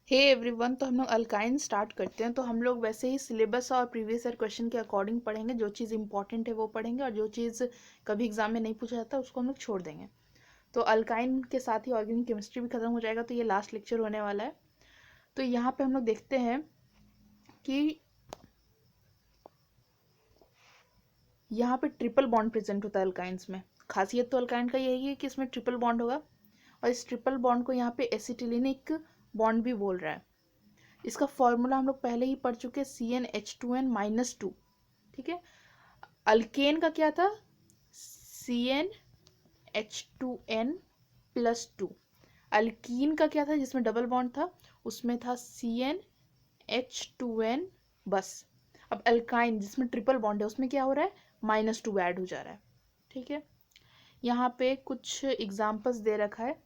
Hey everyone, तो हम लोग अल्काइन स्टार्ट करते हैं। तो हम लोग वैसे ही सिलेबस और प्रीवियस ईयर क्वेश्चन के अकॉर्डिंग पढ़ेंगे। जो चीज़ इंपॉर्टेंट है वो पढ़ेंगे और जो चीज़ कभी एग्जाम में नहीं पूछा जाता उसको हम लोग छोड़ देंगे। तो अल्काइन के साथ ही ऑर्गेनिक केमिस्ट्री भी खत्म हो जाएगा, तो ये लास्ट लेक्चर होने वाला है। तो यहाँ पे हम लोग देखते हैं कि यहाँ पे ट्रिपल बॉन्ड प्रेजेंट होता है अल्काइंस में। खासियत तो अल्काइन का यही है कि इसमें ट्रिपल बॉन्ड होगा, और इस ट्रिपल बॉन्ड को यहाँ पे एसिटिलिनिक बॉन्ड भी बोल रहा है। इसका फॉर्मूला हम लोग पहले ही पढ़ चुके हैं, CnH2n-2। ठीक है। अल्केन का क्या था? CnH2n+2। अल्कीन का क्या था जिसमें डबल बॉन्ड था? उसमें था CnH2n बस। अब अल्काइन जिसमें ट्रिपल बॉन्ड है उसमें क्या हो रहा है? -2 ऐड हो जा रहा है। ठीक है। यहाँ पे कुछ एग्जाम्पल्स दे रखा है,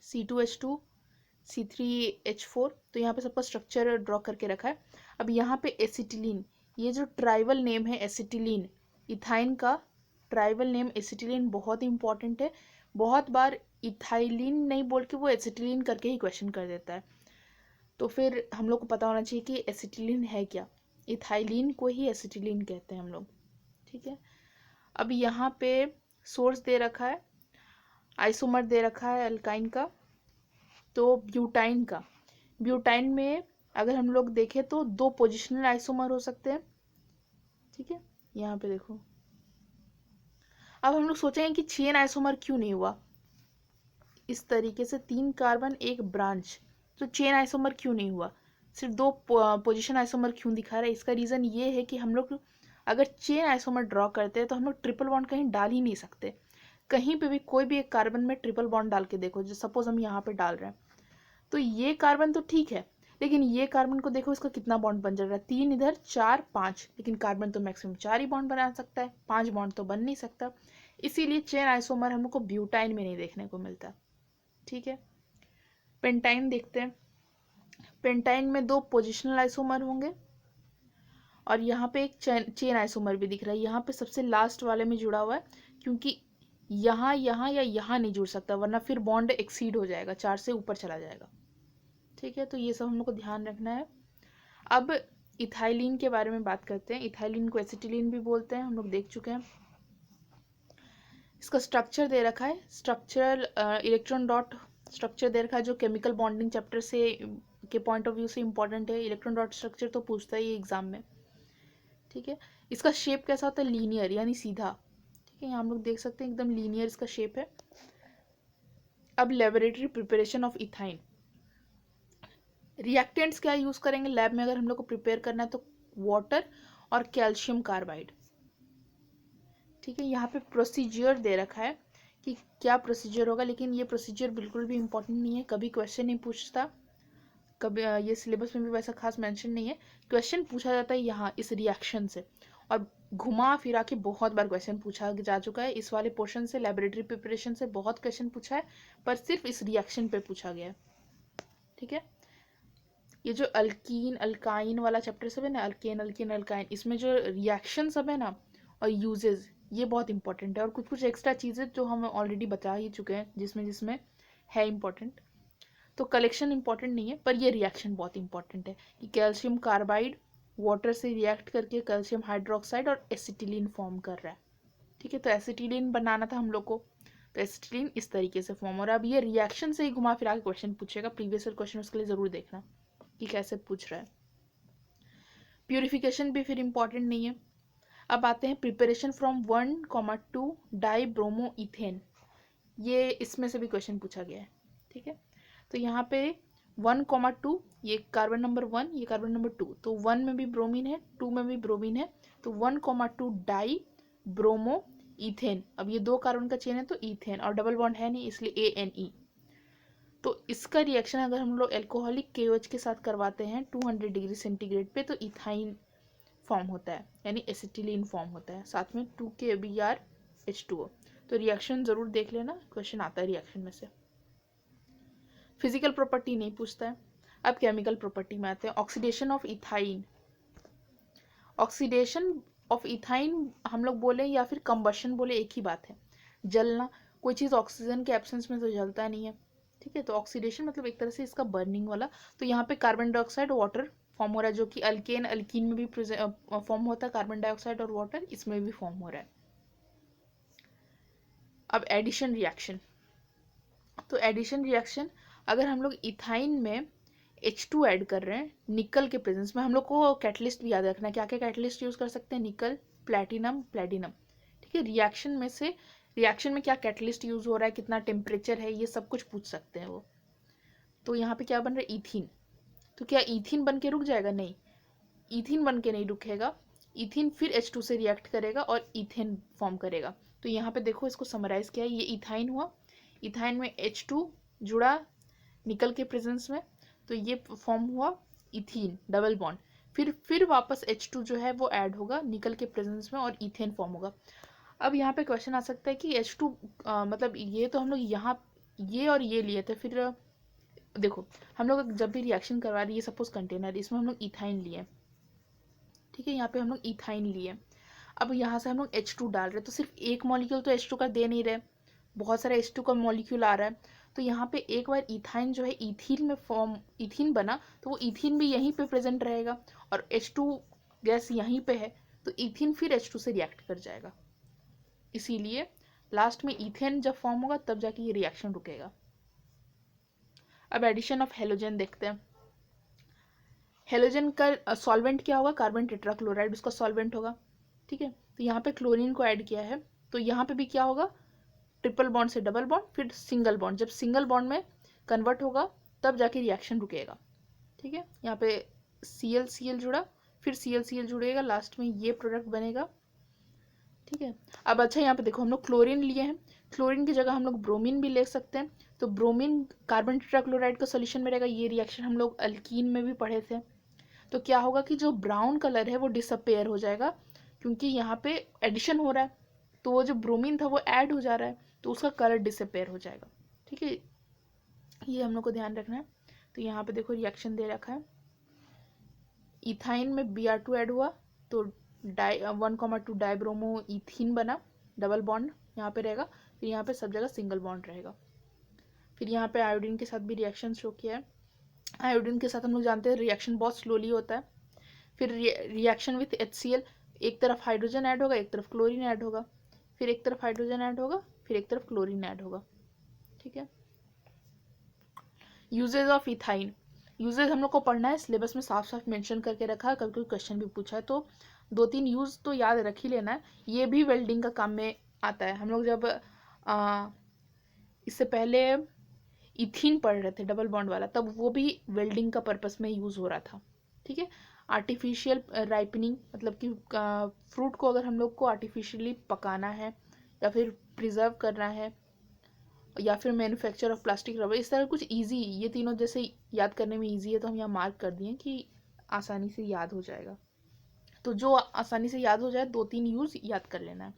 C2H2, C3H4। तो यहाँ पे सबका स्ट्रक्चर ड्रॉ करके रखा है। अब यहाँ पे एसिटिलीन, ये जो ट्राइबल नेम है एसिटिलीन, इथाइन का ट्राइबल नेम एसिटिलीन बहुत इंपॉर्टेंट है। बहुत बार इथाइलिन नहीं बोल के वो एसिटिलीन करके ही क्वेश्चन कर देता है। तो फिर हम लोग को पता होना चाहिए कि एसिटिलीन है क्या। इथाइलिन को ही एसिटिलीन कहते हैं हम लोग। ठीक है। अब यहाँ पे सोर्स दे रखा है, आइसोमर दे रखा है अल्काइन का, तो ब्यूटाइन का। ब्यूटाइन में अगर हम लोग देखें तो 2 पोजिशनल आइसोमर हो सकते हैं। ठीक है। यहाँ पे देखो, अब हम लोग सोचेंगे कि चेन आइसोमर क्यों नहीं हुआ। इस तरीके से 3 कार्बन 1 ब्रांच, तो चेन आइसोमर क्यों नहीं हुआ, सिर्फ 2 पोजिशन आइसोमर क्यों दिखा रहा है? इसका रीज़न ये है कि हम लोग अगर चेन आइसोमर ड्रॉ करते हैं तो हम लोग ट्रिपल बॉन्ड कहीं डाल ही नहीं सकते। कहीं पे भी कोई भी एक कार्बन में ट्रिपल बॉन्ड डाल के देखो, जो सपोज हम यहाँ पे डाल रहे हैं, तो ये कार्बन तो ठीक है, लेकिन ये कार्बन को देखो इसका कितना बॉन्ड बन जा रहा है, 3 इधर 4 5, लेकिन कार्बन तो मैक्सिमम 4 ही बॉन्ड बना सकता है, 5 बॉन्ड तो बन नहीं सकता। इसीलिए चेन आइसोमर हमको ब्यूटाइन में नहीं देखने को मिलता। ठीक है। पेंटाइन देखते हैं। पेंटाइन में 2 पोजिशनल आइसोमर होंगे, और यहाँ पे एक चेन आइसोमर भी दिख रहा है। यहाँ पे सबसे लास्ट वाले में जुड़ा हुआ है, क्योंकि यहाँ यहाँ या यहाँ नहीं जुड़ सकता, वरना फिर बॉन्ड एक्सीड हो जाएगा, 4 से ऊपर चला जाएगा। ठीक है। तो ये सब हम लोग को ध्यान रखना है। अब इथाइलिन के बारे में बात करते हैं। इथाइलिन को एसिटिलीन भी बोलते हैं, हम लोग देख चुके हैं। इसका स्ट्रक्चर दे रखा है, स्ट्रक्चरल इलेक्ट्रॉन डॉट स्ट्रक्चर दे रखा है, जो केमिकल बॉन्डिंग चैप्टर से के पॉइंट ऑफ व्यू से इंपॉर्टेंट है। इलेक्ट्रॉन डॉट स्ट्रक्चर तो पूछता ही एग्जाम में। ठीक है। इसका शेप कैसा होता है? लीनियर, यानी सीधा। ठीक है। यहाँ हम लोग देख सकते हैं एकदम लीनियर इसका शेप है। अब laboratory preparation of ethyne, reactants क्या यूज़ करेंगे लैब में अगर हम लोग को प्रिपेयर करना है? तो वाटर और कैल्शियम कार्बाइड। ठीक है। यहाँ पे प्रोसीजर दे रखा है कि क्या प्रोसीजर होगा, लेकिन ये प्रोसीजर बिल्कुल भी इंपॉर्टेंट नहीं है, कभी क्वेश्चन नहीं पूछता, कभी ये सिलेबस में भी वैसा खास मेंशन नहीं है। क्वेश्चन पूछा जाता है यहाँ इस रिएक्शन से, और घुमा फिरा के बहुत बार क्वेश्चन पूछा जा चुका है। इस वाले पोर्शन से, लेबोरेटरी प्रिपरेशन से बहुत क्वेश्चन पूछा है, पर सिर्फ इस रिएक्शन पे पूछा गया है। ठीक है। ये जो अल्कीन अल्काइन वाला चैप्टर सब है ना, अल्केन अल्कीन अल्काइन, इसमें जो रिएक्शन सब है ना और यूजेज, ये बहुत इंपॉर्टेंट है। और कुछ कुछ एक्स्ट्रा चीज़ें जो हम ऑलरेडी बता ही चुके हैं, जिसमें जिसमें है इंपॉर्टेंट। तो कलेक्शन इंपॉर्टेंट नहीं है, पर ये रिएक्शन बहुत इंपॉर्टेंट है कि कैल्शियम कार्बाइड वाटर से रिएक्ट करके कैल्शियम हाइड्रोक्साइड और एसिटिलीन फॉर्म कर रहा है। ठीक है। तो एसिटिलीन बनाना था हम लोग को, तो एसिटिलीन इस तरीके से फॉर्म हो रहा है। अब ये रिएक्शन से ही घुमा फिरा के क्वेश्चन पूछेगा, प्रीवियस क्वेश्चन उसके लिए ज़रूर देखना कि कैसे पूछ रहा है। प्यूरिफिकेशन भी फिर इंपॉर्टेंट नहीं है। अब आते हैं preparation from 1,2 die bromo ethane, ये इसमें से भी क्वेश्चन पूछा गया है। ठीक है। तो यहाँ पे 1,2, ये कार्बन नंबर 1, ये कार्बन नंबर 2, तो 1 में भी ब्रोमीन है, 2 में भी ब्रोमीन है, तो 1,2 डाई ब्रोमो इथेन। अब ये 2 कार्बन का चेन है तो इथेन, और डबल बॉन्ड है नहीं इसलिए ANE। तो इसका रिएक्शन अगर हम लोग एल्कोहलिक KOH के साथ करवाते हैं 200 डिग्री सेंटीग्रेड पे, तो इथाइन फॉर्म होता है, यानी एसिटिलीन फॉर्म होता है, साथ में 2KBrH2O। तो रिएक्शन ज़रूर देख लेना, क्वेश्चन आता है रिएक्शन में से। फिजिकल प्रॉपर्टी नहीं पूछता है। अब केमिकल प्रॉपर्टी में आते हैं। Oxidation of ethyne, oxidation of ethyne हम लोग बोले या फिर कंबशन बोले एक ही बात है, जलना। कोई चीज़ ऑक्सीजन के एब्सेंस में तो जलता नहीं है, ठीक है। तो ऑक्सीडेशन मतलब एक तरह से इसका बर्निंग वाला। तो यहाँ पे कार्बन डाइऑक्साइड वाटर फॉर्म हो रहा है, जो कि अल्केन अल्कीन में भी फॉर्म होता है, कार्बन डाइऑक्साइड और वाटर इसमें भी फॉर्म हो रहा है। अब एडिशन रिएक्शन। तो एडिशन रिएक्शन, अगर हम लोग इथाइन में H2 ऐड कर रहे हैं निकल के प्रेजेंस में, हम लोग को कैटलिस्ट भी याद रखना है, क्या क्या कैटलिस्ट यूज कर सकते हैं, निकल, प्लेटिनम, प्लेटिनम। ठीक है। रिएक्शन में से, रिएक्शन में क्या कैटलिस्ट यूज हो रहा है, कितना टेम्परेचर है, ये सब कुछ पूछ सकते हैं वो। तो यहाँ पे क्या बन रहा है, इथीन। तो क्या इथीन बन के रुक जाएगा, नहीं, इथीन बन के नहीं रुकेगा। इथीन फिर H2 से रिएक्ट करेगा और इथेन फॉर्म करेगा। तो यहाँ पे देखो, इसको समराइज किया है, ये इथाइन हुआ, इथाइन में H2 जुड़ा निकल के प्रेजेंस में, तो ये फॉर्म हुआ इथीन, डबल बॉन्ड। फिर वापस H2 जो है वो ऐड होगा निकल के प्रेजेंस में और इथेन फॉर्म होगा। अब यहाँ पे क्वेश्चन आ सकता है कि H2 मतलब ये तो हम लोग यहाँ ये और ये लिए थे, फिर देखो हम लोग जब भी रिएक्शन करवा रहे, ये सपोज कंटेनर, इसमें हम लोग इथाइन लिए, ठीक है, यहाँ पे हम लोग इथाइन लिए। अब यहाँ से हम लोग H2 डाल रहे हैं, तो सिर्फ एक मॉलिक्यूल तो H2 का दे नहीं रहे, बहुत सारा H2 का मॉलिक्यूल आ रहा है। तो यहाँ पे एक बार इथाइन जो है इथीन में फॉर्म, इथीन बना, तो वो इथीन भी यहीं पे प्रेजेंट रहेगा और H2 गैस यहीं पे है, तो इथीन फिर H2 से रिएक्ट कर जाएगा। इसीलिए लास्ट में इथेन जब फॉर्म होगा तब जाके ये रिएक्शन रुकेगा। अब एडिशन ऑफ हेलोजन देखते हैं। हेलोजन का सॉल्वेंट क्या होगा, कार्बन टेट्राक्लोराइड उसका सॉल्वेंट होगा। ठीक है। तो यहाँ पे क्लोरीन को ऐड किया है, तो यहाँ पे भी क्या होगा, ट्रिपल बॉन्ड से डबल बॉन्ड, फिर सिंगल बॉन्ड, जब सिंगल बॉन्ड में कन्वर्ट होगा तब जाके रिएक्शन रुकेगा। ठीक है। यहाँ पे Cl जुड़ा, फिर Cl जुड़ेगा, लास्ट में ये प्रोडक्ट बनेगा। ठीक है। अब अच्छा, यहाँ पे देखो हम लोग क्लोरीन लिए हैं, क्लोरीन की जगह हम लोग ब्रोमीन भी ले सकते हैं। तो ब्रोमीन कार्बन टेट्राक्लोराइड का सोल्यूशन में रहेगा। ये रिएक्शन हम लोग अल्कीन में भी पढ़े थे। तो क्या होगा कि जो ब्राउन कलर है वो डिसअपेयर हो जाएगा, क्योंकि यहाँ पे एडिशन हो रहा है, तो वो जो ब्रोमीन था वो ऐड हो जा रहा है, तो उसका कलर डिसअपेयर हो जाएगा। ठीक है, ये हम लोग को ध्यान रखना है। तो यहाँ पे देखो रिएक्शन दे रखा है, इथाइन में Br2 ऐड हुआ, तो 1,2 डाइब्रोमो इथीन बना, डबल बॉन्ड यहाँ पे रहेगा, फिर यहाँ पे सब जगह सिंगल बॉन्ड रहेगा। फिर यहाँ पे आयोडीन के साथ भी रिएक्शन शो किया है। आयोडीन के साथ हम लोग जानते हैं रिएक्शन बहुत स्लोली होता है। फिर रिएक्शन विथ HCl, एक तरफ हाइड्रोजन ऐड होगा, एक तरफ क्लोरीन ऐड होगा, फिर एक तरफ हाइड्रोजन ऐड होगा, फिर एक तरफ क्लोरीन ऐड होगा। ठीक है। यूजेज ऑफ इथाइन, यूजेज हम लोग को पढ़ना है, सिलेबस में साफ साफ मेंशन करके रखा है, कल कोई क्वेश्चन भी पूछा है तो 2-3 यूज तो याद रख ही लेना है। ये भी वेल्डिंग का काम में आता है। हम लोग जब इससे पहले इथीन पढ़ रहे थे डबल बॉन्ड वाला, तब वो भी वेल्डिंग का पर्पस में यूज हो रहा था। ठीक है। आर्टिफिशियल राइपनिंग, मतलब कि फ्रूट को अगर हम लोग को आर्टिफिशियली पकाना है या फिर प्रिजर्व करना है, या फिर मैन्युफैक्चर ऑफ प्लास्टिक रबर, इस तरह कुछ इजी, ये तीनों जैसे याद करने में इजी है, तो हम यहाँ मार्क कर दिए कि आसानी से याद हो जाएगा। तो जो आसानी से याद हो जाए 2-3 यूज याद कर लेना है।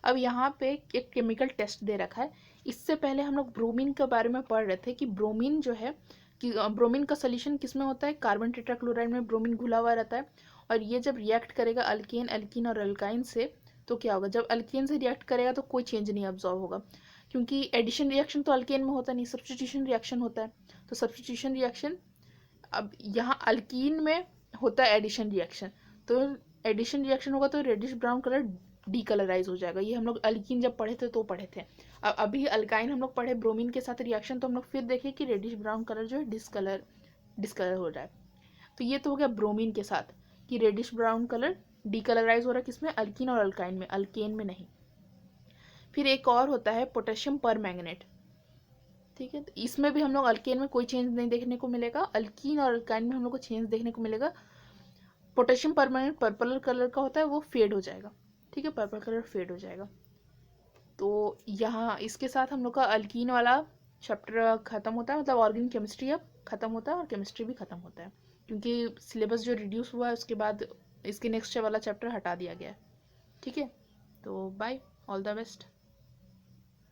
अब यहाँ पे एक केमिकल टेस्ट दे रखा है। इससे पहले हम लोग ब्रोमीन के बारे में पढ़ रहे थे कि ब्रोमीन जो है, कि ब्रोमीन का सोल्यूशन किस में होता है, कार्बन टेट्राक्लोराइड में ब्रोमीन घुला हुआ रहता है, और ये जब रिएक्ट करेगा अल्केन, अल्कीन और अल्काइन से, तो क्या होगा, जब अल्केन से रिएक्ट करेगा तो कोई चेंज नहीं ऑब्जॉर्व होगा, क्योंकि एडिशन रिएक्शन तो अल्केन में होता नहीं, सब्स्टिट्यूशन रिएक्शन होता है। तो सब्स्टिट्यूशन रिएक्शन, अब यहाँ अल्कीन में होता है एडिशन रिएक्शन, तो एडिशन रिएक्शन होगा तो रेडिश ब्राउन कलर डीकलराइज हो जाएगा। ये हम लोग अल्कीन जब पढ़े थे तो पढ़े थे। अब अभी अल्काइन हम लोग पढ़े ब्रोमीन के साथ रिएक्शन, तो हम लोग फिर देखें कि रेडिश ब्राउन कलर जो है डिस्कलर हो रहा है। तो ये तो हो गया ब्रोमीन के साथ कि रेडिश ब्राउन कलर डीकलराइज हो रहा है, किसमें, अल्कीन और अल्काइन में, अल्केन में नहीं। फिर एक और होता है पोटेशियम पर मैंगनेट। ठीक है। तो इसमें भी हम लोग अल्केन में कोई चेंज नहीं देखने को मिलेगा, अल्कीन और अल्काइन में हम लोग को चेंज देखने को मिलेगा। पोटेशियम परमैंगनेट पर्पल कलर का होता है, वो फेड हो जाएगा। ठीक है, पर्पल कलर फेड हो जाएगा। तो यहाँ इसके साथ हम लोग का अल्कीन वाला चैप्टर खत्म होता है, मतलब ऑर्गेनिक केमिस्ट्री अब खत्म होता है और केमिस्ट्री भी खत्म होता है, क्योंकि सिलेबस जो रिड्यूस हुआ है उसके बाद इसके नेक्स्ट वाला चैप्टर हटा दिया गया है। ठीक है। तो बाय, ऑल द बेस्ट।